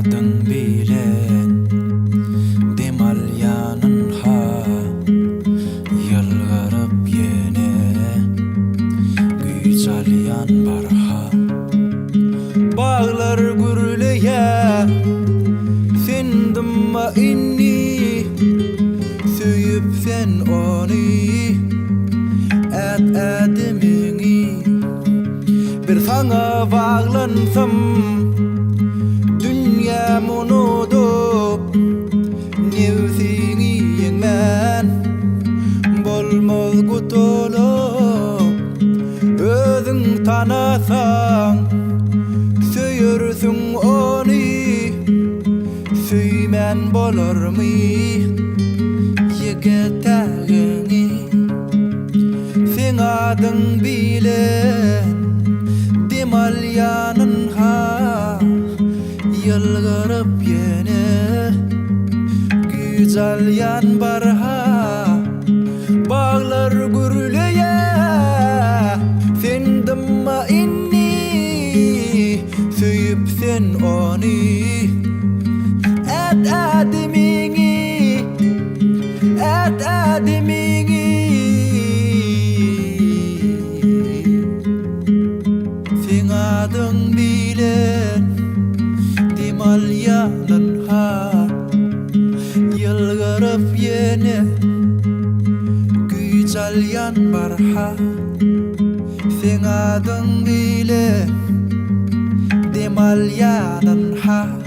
Adın bilen demal yanın ha yılgarıp yene güzel yan barha bağlar gürleye sendim inni söyüp sen onu edemini bir sana bağlansam monodup nevsingi yengmen bolmol gutulup özüň tanasaň söýürsüň onu söýmen bolarmy ýigitlerini sen adyň bilen demal yanyn ha yılgarıp yene güzel yan barha bağlar gürleye sendim inni söyüp sen onu edemini sen adyň bilen demal yanın ha yılgarıp yene güzel yan barha sen adyň bilen demal yanın ha